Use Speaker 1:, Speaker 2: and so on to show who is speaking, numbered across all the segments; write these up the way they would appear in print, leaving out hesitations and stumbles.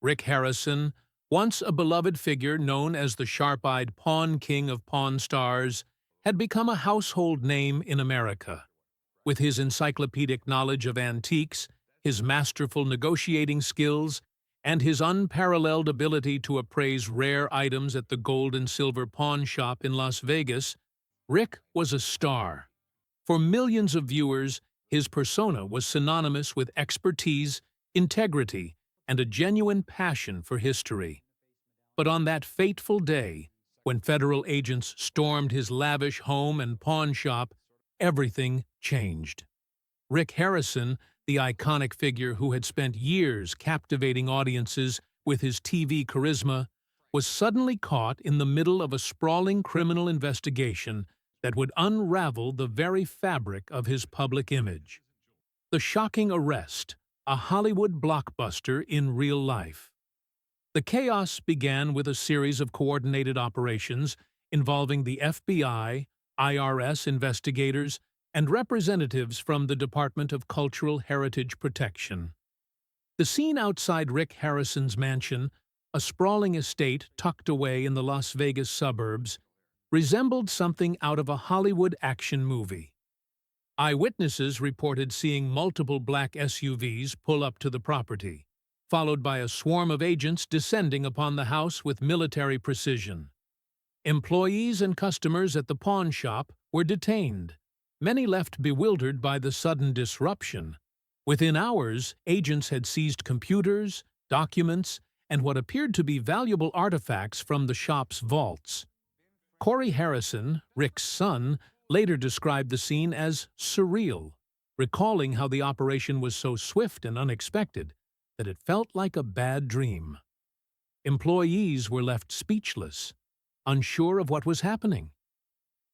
Speaker 1: Rick Harrison, once a beloved figure known as the sharp-eyed Pawn King of Pawn Stars, had become a household name in America. With his encyclopedic knowledge of antiques, his masterful negotiating skills, and his unparalleled ability to appraise rare items at the gold and silver pawn shop in Las Vegas, Rick was a star. For millions of viewers, his persona was synonymous with expertise, integrity, and a genuine passion for history. But on that fateful day, when federal agents stormed his lavish home and pawn shop, everything changed. Rick Harrison, the iconic figure who had spent years captivating audiences with his TV charisma, was suddenly caught in the middle of a sprawling criminal investigation that would unravel the very fabric of his public image. The shocking arrest, a Hollywood blockbuster in real life. The chaos began with a series of coordinated operations involving the FBI, IRS investigators, and representatives from the Department of Cultural Heritage Protection. The scene outside Rick Harrison's mansion, a sprawling estate tucked away in the Las Vegas suburbs, resembled something out of a Hollywood action movie. Eyewitnesses reported seeing multiple black SUVs pull up to the property, followed by a swarm of agents descending upon the house with military precision. Employees and customers at the pawn shop were detained. Many left bewildered by the sudden disruption. Within hours, agents had seized computers, documents, and what appeared to be valuable artifacts from the shop's vaults. Corey Harrison, Rick's son, later described the scene as surreal, recalling how the operation was so swift and unexpected that it felt like a bad dream. Employees were left speechless, unsure of what was happening.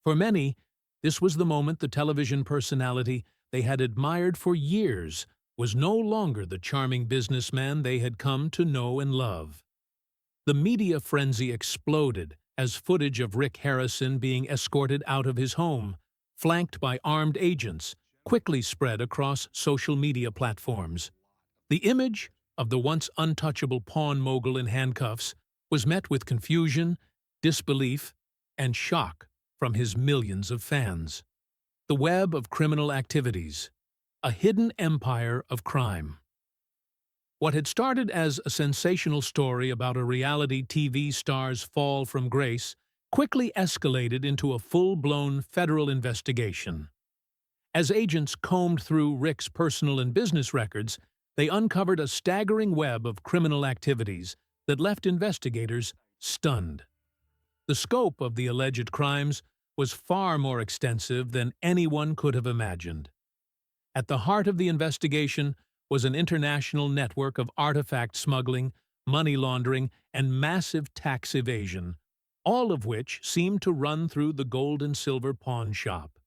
Speaker 1: For many, this was the moment the television personality they had admired for years was no longer the charming businessman they had come to know and love. The media frenzy exploded as footage of Rick Harrison being escorted out of his home, flanked by armed agents, quickly spread across social media platforms. The image of the once untouchable pawn mogul in handcuffs was met with confusion, disbelief, and shock from his millions of fans. The web of criminal activities, a hidden empire of crime. What had started as a sensational story about a reality TV star's fall from grace quickly escalated into a full-blown federal investigation. As agents combed through Rick's personal and business records, they uncovered a staggering web of criminal activities that left investigators stunned. The scope of the alleged crimes was far more extensive than anyone could have imagined. At the heart of the investigation was an international network of artifact smuggling, money laundering, and massive tax evasion, all of which seemed to run through the gold and silver pawn shop.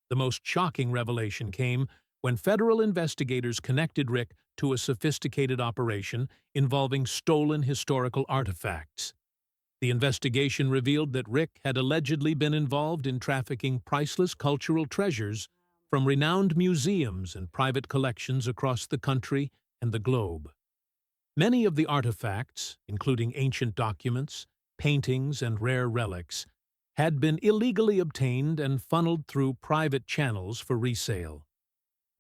Speaker 1: The most shocking revelation came when federal investigators connected Rick to a sophisticated operation involving stolen historical artifacts. The investigation revealed that Rick had allegedly been involved in trafficking priceless cultural treasures from renowned museums and private collections across the country and the globe. Many of the artifacts, including ancient documents, paintings, and rare relics, had been illegally obtained and funneled through private channels for resale.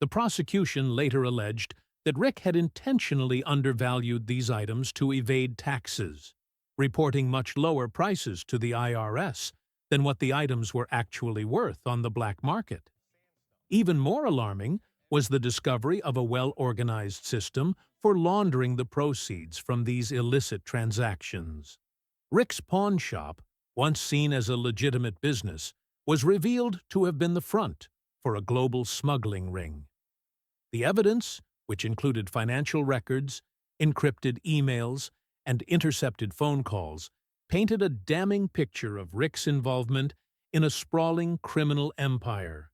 Speaker 1: The prosecution later alleged that Rick had intentionally undervalued these items to evade taxes, reporting much lower prices to the IRS than what the items were actually worth on the black market. Even more alarming was the discovery of a well-organized system for laundering the proceeds from these illicit transactions. Rick's pawn shop, once seen as a legitimate business, was revealed to have been the front for a global smuggling ring. The evidence, which included financial records, encrypted emails, and intercepted phone calls, painted a damning picture of Rick's involvement in a sprawling criminal empire.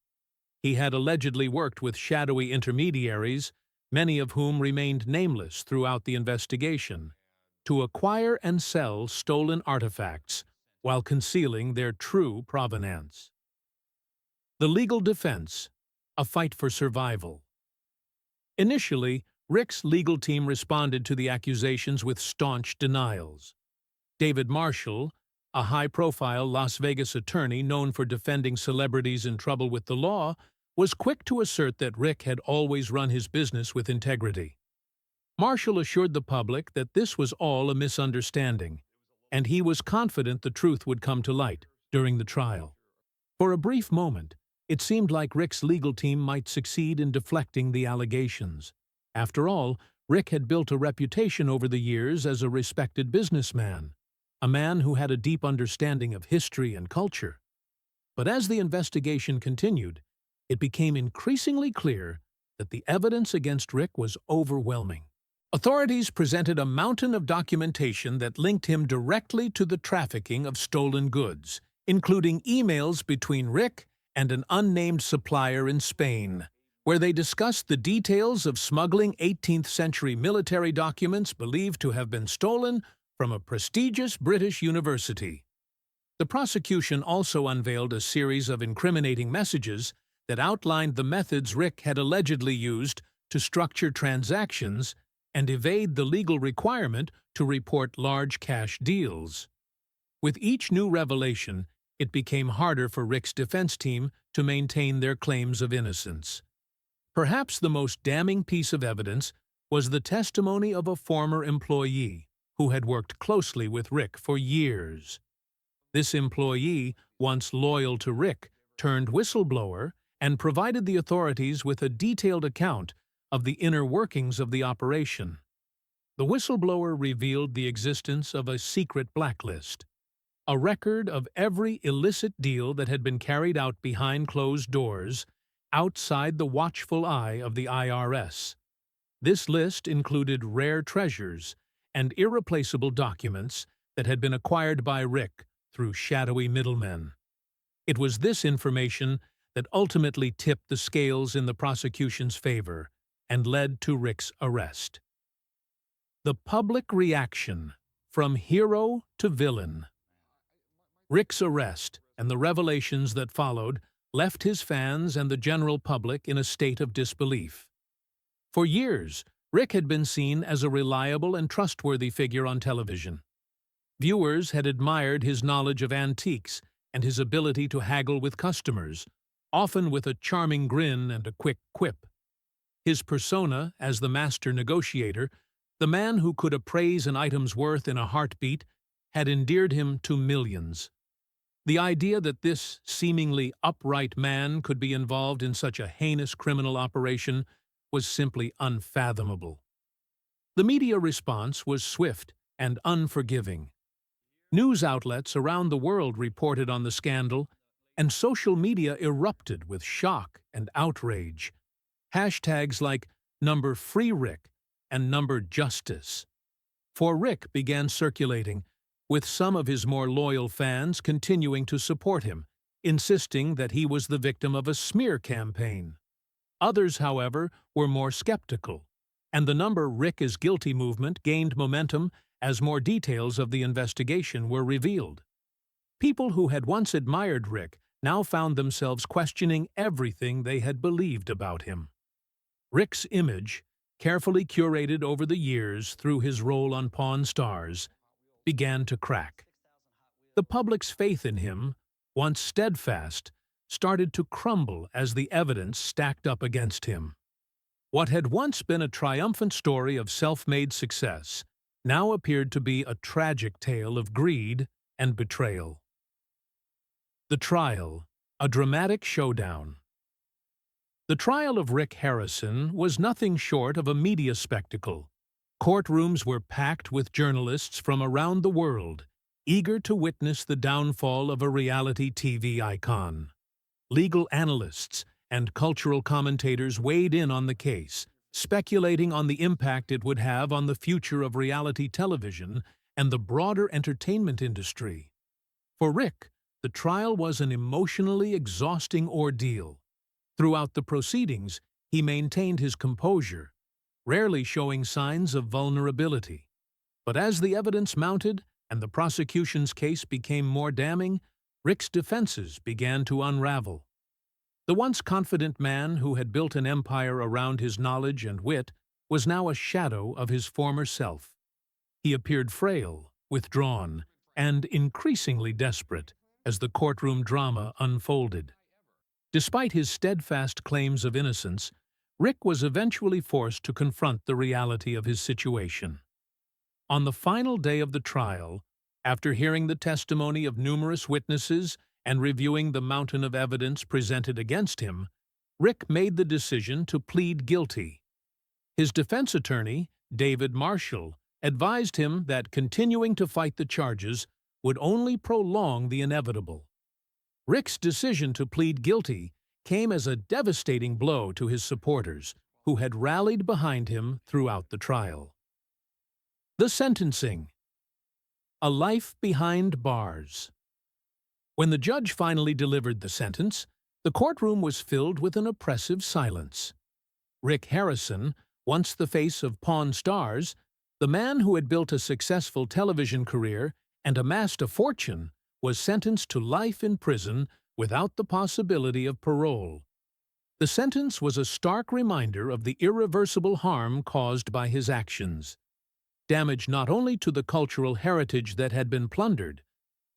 Speaker 1: He had allegedly worked with shadowy intermediaries, many of whom remained nameless throughout the investigation, to acquire and sell stolen artifacts while concealing their true provenance. The legal defense, a fight for survival. Initially, Rick's legal team responded to the accusations with staunch denials. David Marshall, a high-profile Las Vegas attorney known for defending celebrities in trouble with the law, was quick to assert that Rick had always run his business with integrity. Marshall assured the public that this was all a misunderstanding, and he was confident the truth would come to light during the trial. For a brief moment, it seemed like Rick's legal team might succeed in deflecting the allegations. After all, Rick had built a reputation over the years as a respected businessman, a man who had a deep understanding of history and culture. But as the investigation continued, it became increasingly clear that the evidence against Rick was overwhelming. Authorities presented a mountain of documentation that linked him directly to the trafficking of stolen goods, including emails between Rick and an unnamed supplier in Spain, where they discussed the details of smuggling 18th-century military documents believed to have been stolen from a prestigious British university. The prosecution also unveiled a series of incriminating messages that outlined the methods Rick had allegedly used to structure transactions and evade the legal requirement to report large cash deals. With each new revelation, it became harder for Rick's defense team to maintain their claims of innocence. Perhaps the most damning piece of evidence was the testimony of a former employee who had worked closely with Rick for years. This employee, once loyal to Rick, turned whistleblower and provided the authorities with a detailed account of the inner workings of the operation. The whistleblower revealed the existence of a secret blacklist, a record of every illicit deal that had been carried out behind closed doors, outside the watchful eye of the IRS. This list included rare treasures and irreplaceable documents that had been acquired by Rick through shadowy middlemen. It was this information that ultimately tipped the scales in the prosecution's favor and led to Rick's arrest. The public reaction, from hero to villain. Rick's arrest and the revelations that followed left his fans and the general public in a state of disbelief. For years, Rick had been seen as a reliable and trustworthy figure on television. Viewers had admired his knowledge of antiques and his ability to haggle with customers, often with a charming grin and a quick quip. His persona as the master negotiator, the man who could appraise an item's worth in a heartbeat, had endeared him to millions. The idea that this seemingly upright man could be involved in such a heinous criminal operation was simply unfathomable. The media response was swift and unforgiving. News outlets around the world reported on the scandal, and social media erupted with shock and outrage. Hashtags like #FreeRick and #Justice for Rick began circulating, with some of his more loyal fans continuing to support him, insisting that he was the victim of a smear campaign. Others, however, were more skeptical, and the #Rick is guilty movement gained momentum as more details of the investigation were revealed. People who had once admired Rick now found themselves questioning everything they had believed about him. Rick's image, carefully curated over the years through his role on Pawn Stars, began to crack. The public's faith in him, once steadfast, started to crumble as the evidence stacked up against him. What had once been a triumphant story of self-made success now appeared to be a tragic tale of greed and betrayal. The trial, a dramatic showdown. The trial of Rick Harrison was nothing short of a media spectacle. Courtrooms were packed with journalists from around the world, eager to witness the downfall of a reality TV icon. Legal analysts and cultural commentators weighed in on the case, speculating on the impact it would have on the future of reality television and the broader entertainment industry. For Rick, the trial was an emotionally exhausting ordeal. Throughout the proceedings, he maintained his composure, rarely showing signs of vulnerability. But as the evidence mounted and the prosecution's case became more damning, Rick's defenses began to unravel. The once confident man who had built an empire around his knowledge and wit was now a shadow of his former self. He appeared frail, withdrawn, and increasingly desperate as the courtroom drama unfolded. Despite his steadfast claims of innocence, Rick was eventually forced to confront the reality of his situation. On the final day of the trial, after hearing the testimony of numerous witnesses and reviewing the mountain of evidence presented against him, Rick made the decision to plead guilty. His defense attorney, David Marshall, advised him that continuing to fight the charges would only prolong the inevitable. Rick's decision to plead guilty came as a devastating blow to his supporters, who had rallied behind him throughout the trial. The sentencing. A life behind bars. When the judge finally delivered the sentence, the courtroom was filled with an oppressive silence. Rick Harrison, once the face of Pawn Stars, the man who had built a successful television career and amassed a fortune, was sentenced to life in prison without the possibility of parole. The sentence was a stark reminder of the irreversible harm caused by his actions. Damage not only to the cultural heritage that had been plundered,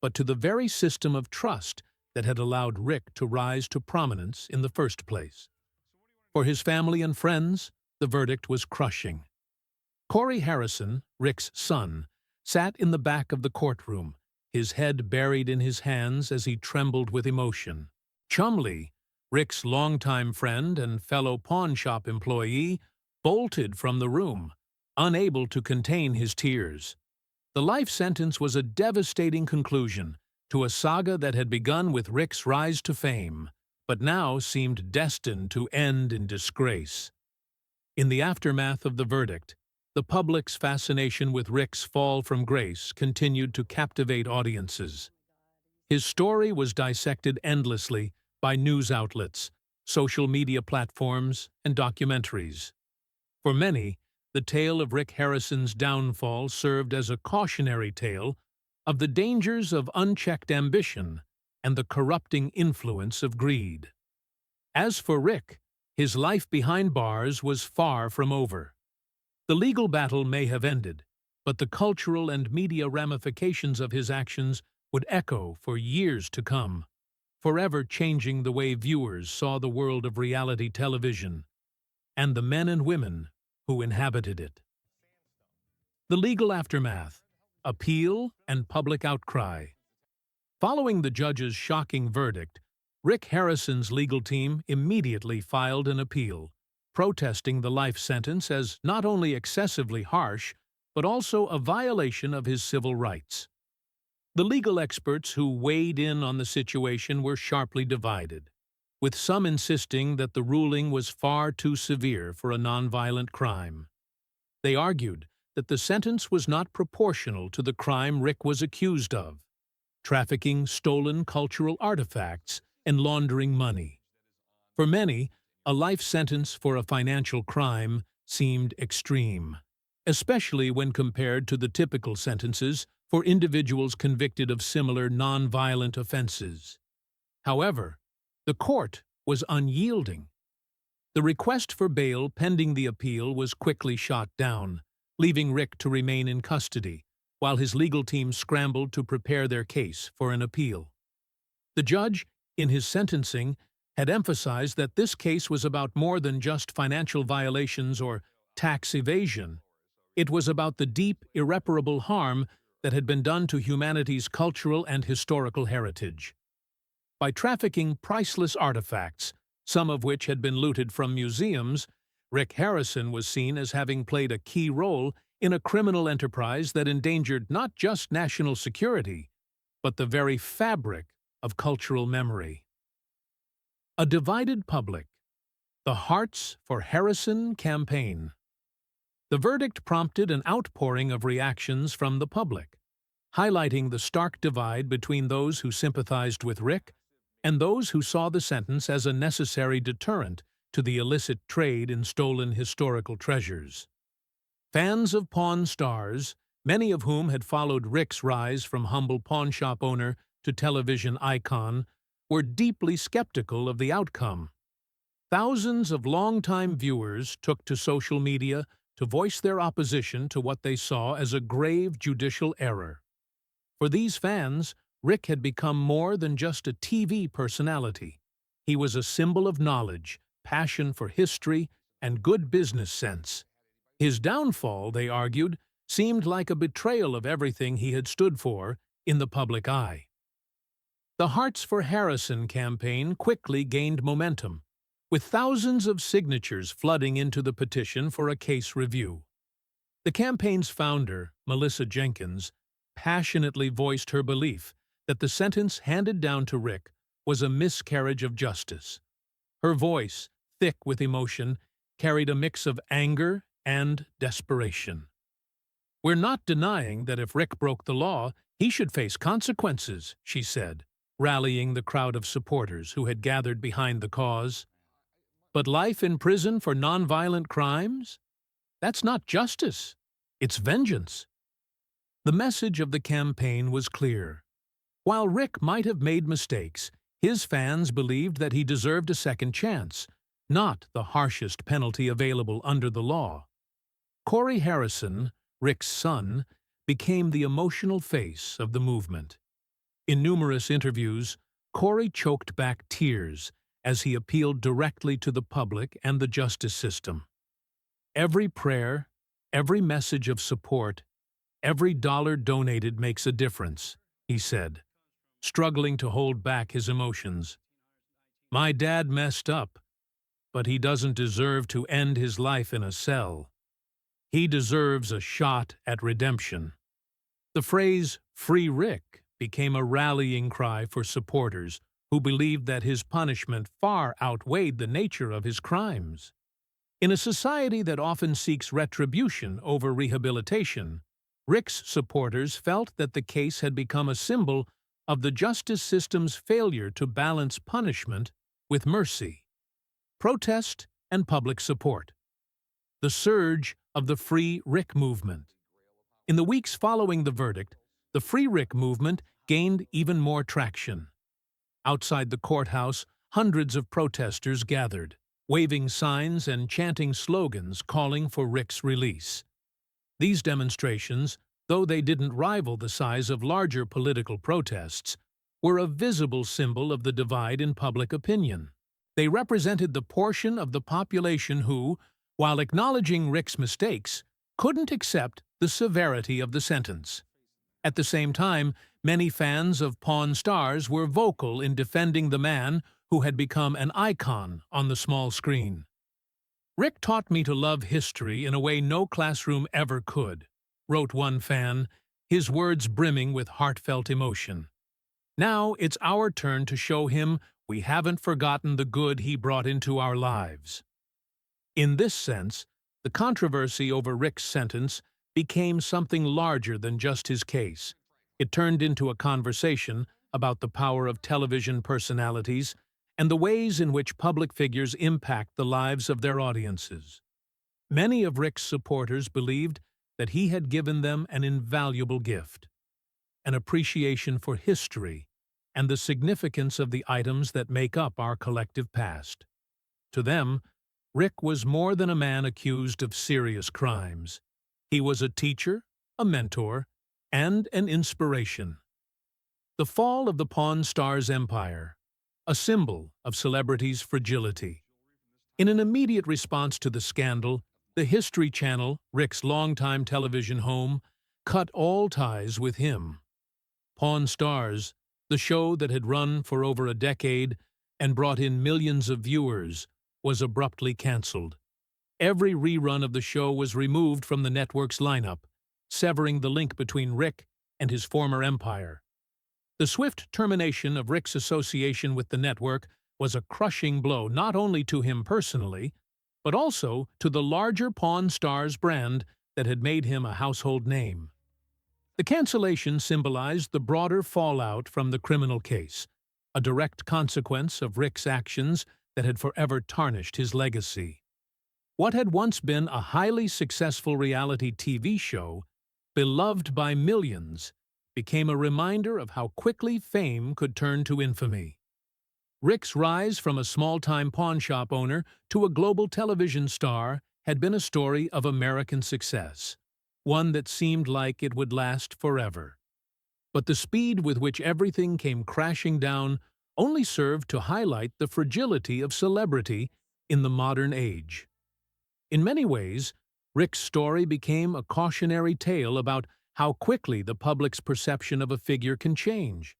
Speaker 1: but to the very system of trust that had allowed Rick to rise to prominence in the first place. For his family and friends, the verdict was crushing. Corey Harrison, Rick's son, sat in the back of the courtroom, his head buried in his hands as he trembled with emotion. Chumley, Rick's longtime friend and fellow pawn shop employee, bolted from the room, unable to contain his tears. The life sentence was a devastating conclusion to a saga that had begun with Rick's rise to fame, but now seemed destined to end in disgrace. In the aftermath of the verdict, the public's fascination with Rick's fall from grace continued to captivate audiences. His story was dissected endlessly by news outlets, social media platforms, and documentaries. For many, the tale of Rick Harrison's downfall served as a cautionary tale of the dangers of unchecked ambition and the corrupting influence of greed. As for Rick, his life behind bars was far from over. The legal battle may have ended, but the cultural and media ramifications of his actions would echo for years to come, forever changing the way viewers saw the world of reality television and the men and women who inhabited it. The legal aftermath, appeal, and public outcry. Following the judge's shocking verdict, Rick Harrison's legal team immediately filed an appeal, protesting the life sentence as not only excessively harsh, but also a violation of his civil rights. The legal experts who weighed in on the situation were sharply divided, with some insisting that the ruling was far too severe for a nonviolent crime. They argued that the sentence was not proportional to the crime Rick was accused of: trafficking stolen cultural artifacts and laundering money. For many, a life sentence for a financial crime seemed extreme, especially when compared to the typical sentences for individuals convicted of similar nonviolent offenses. However, the court was unyielding. The request for bail pending the appeal was quickly shot down, leaving Rick to remain in custody, while his legal team scrambled to prepare their case for an appeal. The judge, in his sentencing, had emphasized that this case was about more than just financial violations or tax evasion. It was about the deep, irreparable harm that had been done to humanity's cultural and historical heritage. By trafficking priceless artifacts, some of which had been looted from museums, Rick Harrison was seen as having played a key role in a criminal enterprise that endangered not just national security, but the very fabric of cultural memory. A divided public. The Hearts for Harrison campaign. The verdict prompted an outpouring of reactions from the public, highlighting the stark divide between those who sympathized with Rick and those who saw the sentence as a necessary deterrent to the illicit trade in stolen historical treasures. Fans of Pawn Stars, many of whom had followed Rick's rise from humble pawnshop owner to television icon, were deeply skeptical of the outcome. Thousands of longtime viewers took to social media to voice their opposition to what they saw as a grave judicial error. For these fans, Rick had become more than just a TV personality. He was a symbol of knowledge, passion for history, and good business sense. His downfall, they argued, seemed like a betrayal of everything he had stood for in the public eye. The Hearts for Harrison campaign quickly gained momentum, with thousands of signatures flooding into the petition for a case review. The campaign's founder, Melissa Jenkins, passionately voiced her belief that the sentence handed down to Rick was a miscarriage of justice. Her voice, thick with emotion, carried a mix of anger and desperation. "We're not denying that if Rick broke the law, he should face consequences," she said, rallying the crowd of supporters who had gathered behind the cause. "But life in prison for nonviolent crimes? That's not justice. It's vengeance." The message of the campaign was clear. While Rick might have made mistakes, his fans believed that he deserved a second chance, not the harshest penalty available under the law. Corey Harrison, Rick's son, became the emotional face of the movement. In numerous interviews, Corey choked back tears as he appealed directly to the public and the justice system. "Every prayer, every message of support, every dollar donated makes a difference," he said, struggling to hold back his emotions. "My dad messed up, but he doesn't deserve to end his life in a cell. He deserves a shot at redemption." The phrase "Free Rick" became a rallying cry for supporters who believed that his punishment far outweighed the nature of his crimes. In a society that often seeks retribution over rehabilitation, Rick's supporters felt that the case had become a symbol of the justice system's failure to balance punishment with mercy. Protest and public support. The surge of the Free Rick movement. In the weeks following the verdict, the Free Rick movement gained even more traction. Outside the courthouse, hundreds of protesters gathered, waving signs and chanting slogans calling for Rick's release. These demonstrations, though they didn't rival the size of larger political protests, were a visible symbol of the divide in public opinion. They represented the portion of the population who, while acknowledging Rick's mistakes, couldn't accept the severity of the sentence. At the same time, many fans of Pawn Stars were vocal in defending the man who had become an icon on the small screen. "Rick taught me to love history in a way no classroom ever could," wrote one fan, his words brimming with heartfelt emotion. "Now it's our turn to show him we haven't forgotten the good he brought into our lives." In this sense, the controversy over Rick's sentence became something larger than just his case. It turned into a conversation about the power of television personalities and the ways in which public figures impact the lives of their audiences. Many of Rick's supporters believed that he had given them an invaluable gift, an appreciation for history and the significance of the items that make up our collective past. To them, Rick was more than a man accused of serious crimes. He was a teacher, a mentor, and an inspiration. The fall of the Pawn Stars empire, a symbol of celebrities' fragility. In an immediate response to the scandal, the History Channel, Rick's longtime television home, cut all ties with him. Pawn Stars, the show that had run for over a decade and brought in millions of viewers, was abruptly canceled. Every rerun of the show was removed from the network's lineup, severing the link between Rick and his former empire. The swift termination of Rick's association with the network was a crushing blow not only to him personally, but also to the larger Pawn Stars brand that had made him a household name. The cancellation symbolized the broader fallout from the criminal case, a direct consequence of Rick's actions that had forever tarnished his legacy. What had once been a highly successful reality TV show, beloved by millions, became a reminder of how quickly fame could turn to infamy. Rick's rise from a small-time pawnshop owner to a global television star had been a story of American success, one that seemed like it would last forever. But the speed with which everything came crashing down only served to highlight the fragility of celebrity in the modern age. In many ways, Rick's story became a cautionary tale about how quickly the public's perception of a figure can change,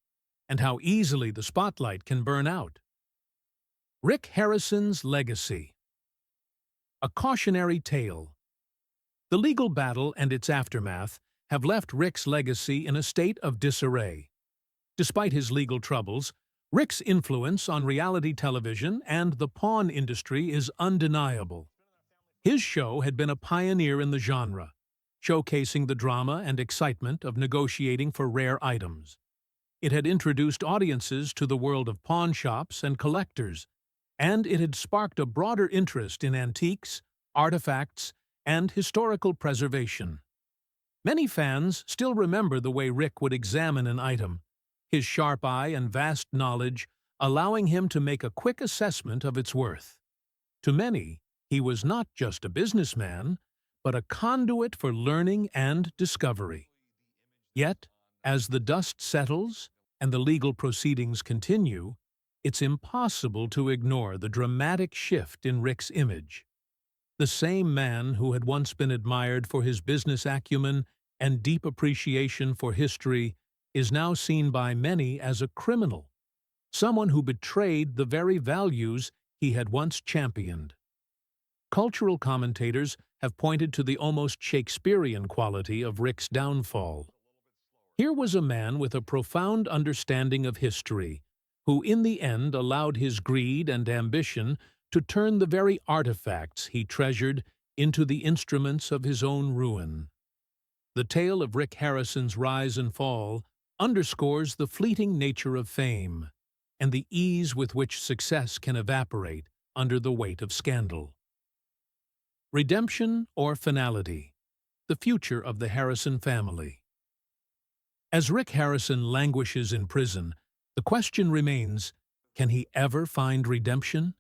Speaker 1: and how easily the spotlight can burn out. Rick Harrison's legacy. A cautionary tale. The legal battle and its aftermath have left Rick's legacy in a state of disarray. Despite his legal troubles, Rick's influence on reality television and the pawn industry is undeniable. His show had been a pioneer in the genre, showcasing the drama and excitement of negotiating for rare items. It had introduced audiences to the world of pawn shops and collectors, and it had sparked a broader interest in antiques, artifacts, and historical preservation. Many fans still remember the way Rick would examine an item, his sharp eye and vast knowledge allowing him to make a quick assessment of its worth. To many, he was not just a businessman, but a conduit for learning and discovery. Yet, as the dust settles and the legal proceedings continue, it's impossible to ignore the dramatic shift in Rick's image. The same man who had once been admired for his business acumen and deep appreciation for history is now seen by many as a criminal, someone who betrayed the very values he had once championed. Cultural commentators have pointed to the almost Shakespearean quality of Rick's downfall. Here was a man with a profound understanding of history, who in the end allowed his greed and ambition to turn the very artifacts he treasured into the instruments of his own ruin. The tale of Rick Harrison's rise and fall underscores the fleeting nature of fame and the ease with which success can evaporate under the weight of scandal. Redemption or finality? The future of the Harrison family. As Rick Harrison languishes in prison, the question remains, can he ever find redemption?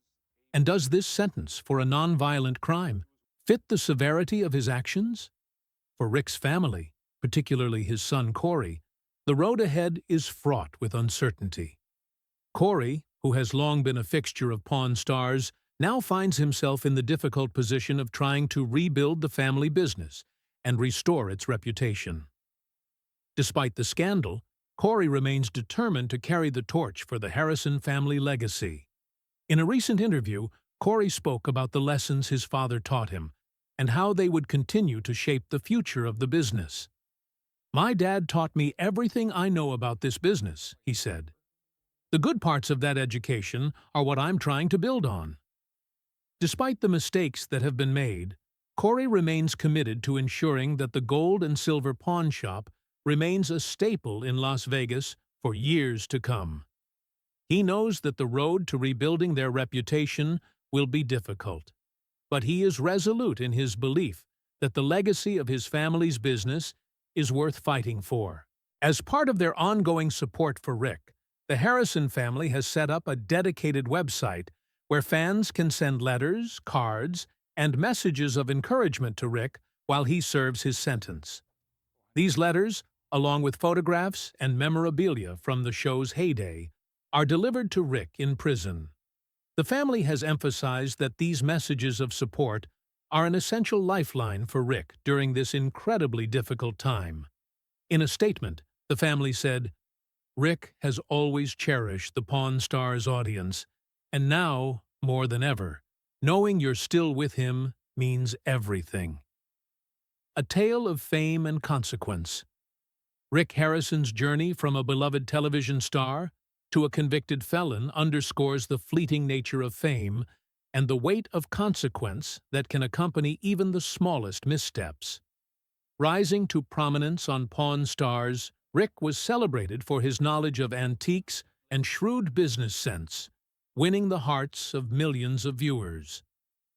Speaker 1: And does this sentence for a nonviolent crime fit the severity of his actions? For Rick's family, particularly his son Corey, the road ahead is fraught with uncertainty. Corey, who has long been a fixture of Pawn Stars, now finds himself in the difficult position of trying to rebuild the family business and restore its reputation. Despite the scandal, Corey remains determined to carry the torch for the Harrison family legacy. In a recent interview, Corey spoke about the lessons his father taught him and how they would continue to shape the future of the business. "My dad taught me everything I know about this business," he said. "The good parts of that education are what I'm trying to build on." Despite the mistakes that have been made, Corey remains committed to ensuring that the gold and silver pawn shop remains a staple in Las Vegas for years to come. He knows that the road to rebuilding their reputation will be difficult, but he is resolute in his belief that the legacy of his family's business is worth fighting for. As part of their ongoing support for Rick, the Harrison family has set up a dedicated website where fans can send letters, cards, and messages of encouragement to Rick while he serves his sentence. These letters, along with photographs and memorabilia from the show's heyday, are delivered to Rick in prison. The family has emphasized that these messages of support are an essential lifeline for Rick during this incredibly difficult time. In a statement, the family said, "Rick has always cherished the Pawn Stars audience, and now, more than ever, knowing you're still with him means everything." A tale of fame and consequence. Rick Harrison's journey from a beloved television star to a convicted felon underscores the fleeting nature of fame and the weight of consequence that can accompany even the smallest missteps. Rising to prominence on Pawn Stars, Rick was celebrated for his knowledge of antiques and shrewd business sense, winning the hearts of millions of viewers.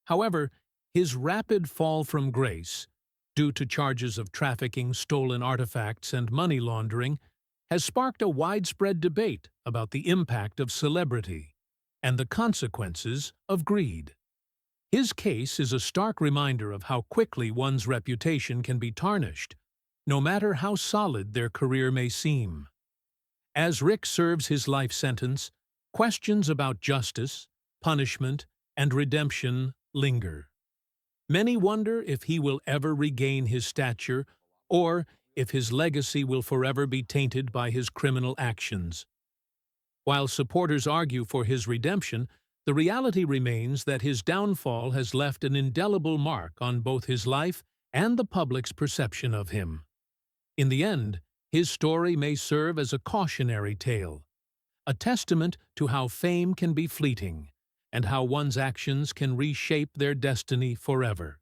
Speaker 1: However, his rapid fall from grace, due to charges of trafficking stolen artifacts and money laundering, has sparked a widespread debate about the impact of celebrity and the consequences of greed. His case is a stark reminder of how quickly one's reputation can be tarnished, no matter how solid their career may seem. As Rick serves his life sentence, questions about justice, punishment, and redemption linger. Many wonder if he will ever regain his stature or if his legacy will forever be tainted by his criminal actions. While supporters argue for his redemption, the reality remains that his downfall has left an indelible mark on both his life and the public's perception of him. In the end, his story may serve as a cautionary tale, a testament to how fame can be fleeting and how one's actions can reshape their destiny forever.